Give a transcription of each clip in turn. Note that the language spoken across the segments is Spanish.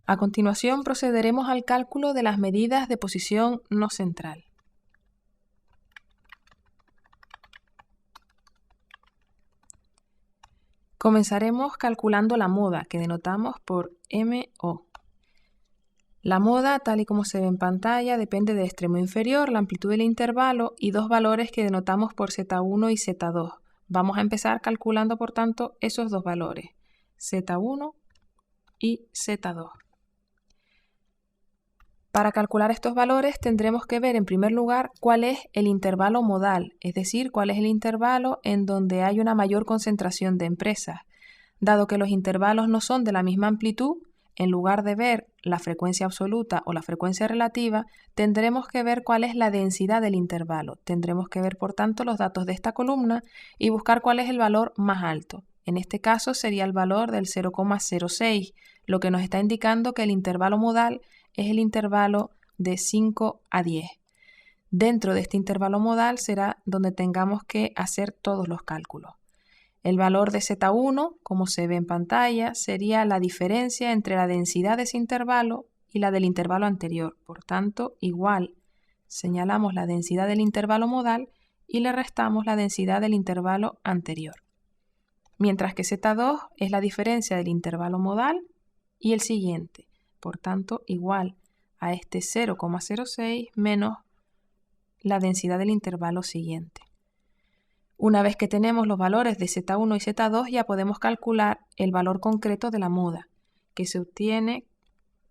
A continuación procederemos al cálculo de las medidas de posición no central. Comenzaremos calculando la moda, que denotamos por MO. La moda, tal y como se ve en pantalla, depende del extremo inferior, la amplitud del intervalo y dos valores que denotamos por Z1 y Z2. Vamos a empezar calculando, por tanto, esos dos valores, Z1 y Z2. Para calcular estos valores tendremos que ver en primer lugar cuál es el intervalo modal, es decir, cuál es el intervalo en donde hay una mayor concentración de empresas. Dado que los intervalos no son de la misma amplitud, en lugar de ver la frecuencia absoluta o la frecuencia relativa, tendremos que ver cuál es la densidad del intervalo. Tendremos que ver, por tanto, los datos de esta columna y buscar cuál es el valor más alto. En este caso sería el valor del 0,06, lo que nos está indicando que el intervalo modal es el intervalo de 5 a 10. Dentro de este intervalo modal será donde tengamos que hacer todos los cálculos. El valor de Z1, como se ve en pantalla, sería la diferencia entre la densidad de ese intervalo y la del intervalo anterior. Por tanto, igual, señalamos la densidad del intervalo modal y le restamos la densidad del intervalo anterior. Mientras que Z2 es la diferencia del intervalo modal y el siguiente. Por tanto, igual a este 0,06 menos la densidad del intervalo siguiente. Una vez que tenemos los valores de Z1 y Z2, ya podemos calcular el valor concreto de la moda, que se obtiene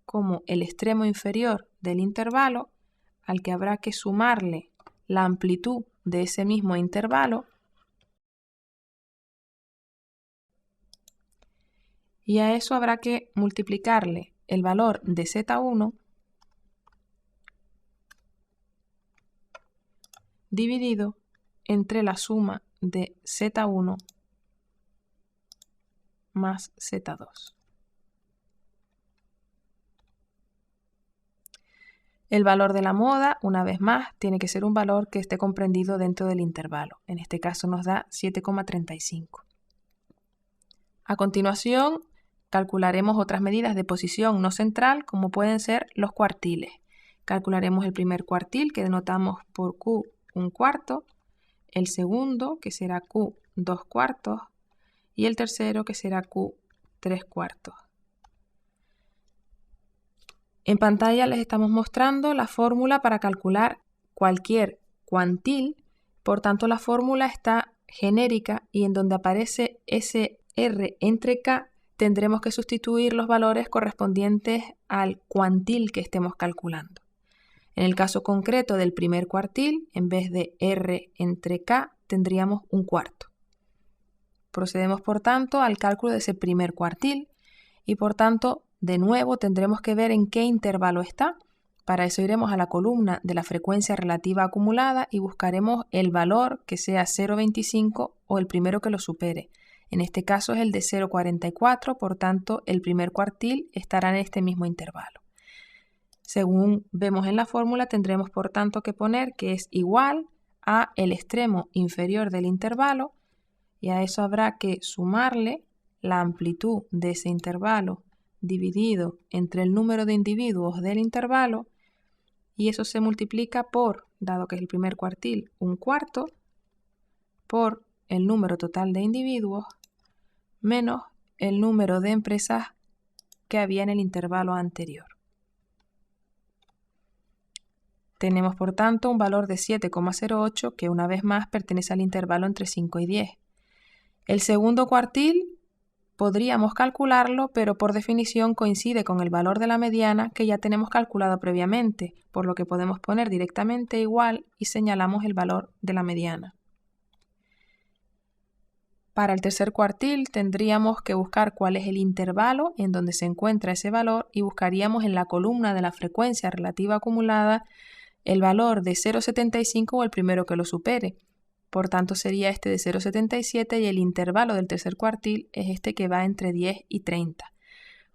como el extremo inferior del intervalo, al que habrá que sumarle la amplitud de ese mismo intervalo, y a eso habrá que multiplicarle el valor de Z1 dividido entre la suma de Z1 más Z2. El valor de la moda, una vez más, tiene que ser un valor que esté comprendido dentro del intervalo. En este caso nos da 7,35. A continuación, calcularemos otras medidas de posición no central, como pueden ser los cuartiles. Calcularemos el primer cuartil, que denotamos por Q 1/4, el segundo, que será Q 2/4, y el tercero, que será Q 3/4. En pantalla les estamos mostrando la fórmula para calcular cualquier cuantil, por tanto la fórmula está genérica y en donde aparece ese R entre K tendremos que sustituir los valores correspondientes al cuantil que estemos calculando. En el caso concreto del primer cuartil, en vez de R entre K, tendríamos 1/4. Procedemos, por tanto, al cálculo de ese primer cuartil y, por tanto, de nuevo tendremos que ver en qué intervalo está. Para eso iremos a la columna de la frecuencia relativa acumulada y buscaremos el valor que sea 0,25 o el primero que lo supere. En este caso es el de 0,44, por tanto, el primer cuartil estará en este mismo intervalo. Según vemos en la fórmula, tendremos por tanto que poner que es igual a el extremo inferior del intervalo y a eso habrá que sumarle la amplitud de ese intervalo dividido entre el número de individuos del intervalo y eso se multiplica por, dado que es el primer cuartil, 1/4 por el número total de individuos menos el número de empresas que había en el intervalo anterior. Tenemos, por tanto, un valor de 7,08 que una vez más pertenece al intervalo entre 5 y 10. El segundo cuartil podríamos calcularlo, pero por definición coincide con el valor de la mediana que ya tenemos calculado previamente, por lo que podemos poner directamente igual y señalamos el valor de la mediana. Para el tercer cuartil tendríamos que buscar cuál es el intervalo en donde se encuentra ese valor y buscaríamos en la columna de la frecuencia relativa acumulada el valor de 0,75 o el primero que lo supere. Por tanto, sería este de 0,77 y el intervalo del tercer cuartil es este que va entre 10 y 30.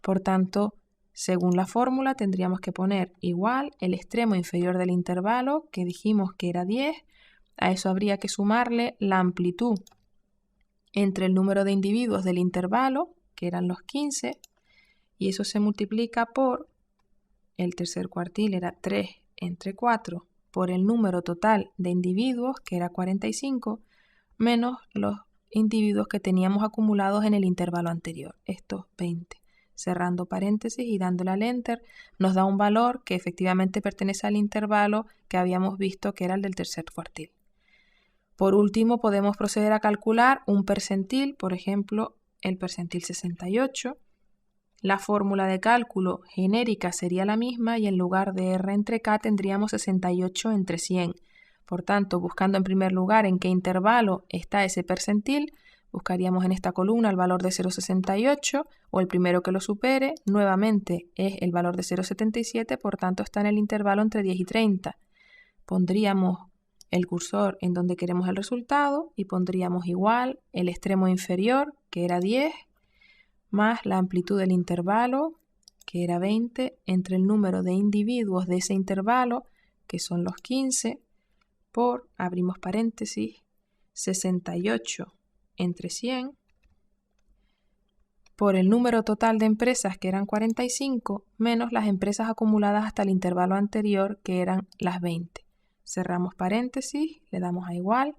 Por tanto, según la fórmula, tendríamos que poner igual el extremo inferior del intervalo, que dijimos que era 10. A eso habría que sumarle la amplitud entre el número de individuos del intervalo, que eran los 15, y eso se multiplica por el tercer cuartil, era 3 entre 4, por el número total de individuos, que era 45, menos los individuos que teníamos acumulados en el intervalo anterior, estos 20. Cerrando paréntesis y dándole al Enter, nos da un valor que efectivamente pertenece al intervalo que habíamos visto que era el del tercer cuartil. Por último, podemos proceder a calcular un percentil, por ejemplo, el percentil 68. La fórmula de cálculo genérica sería la misma y en lugar de R entre K tendríamos 68 entre 100. Por tanto, buscando en primer lugar en qué intervalo está ese percentil, buscaríamos en esta columna el valor de 0,68 o el primero que lo supere. Nuevamente es el valor de 0,77, por tanto está en el intervalo entre 10 y 30. Pondríamos el cursor en donde queremos el resultado y pondríamos igual el extremo inferior, que era 10, más la amplitud del intervalo, que era 20, entre el número de individuos de ese intervalo, que son los 15, por, abrimos paréntesis, 68 entre 100, por el número total de empresas, que eran 45, menos las empresas acumuladas hasta el intervalo anterior, que eran las 20. Cerramos paréntesis, le damos a igual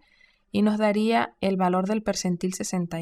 y nos daría el valor del percentil 68.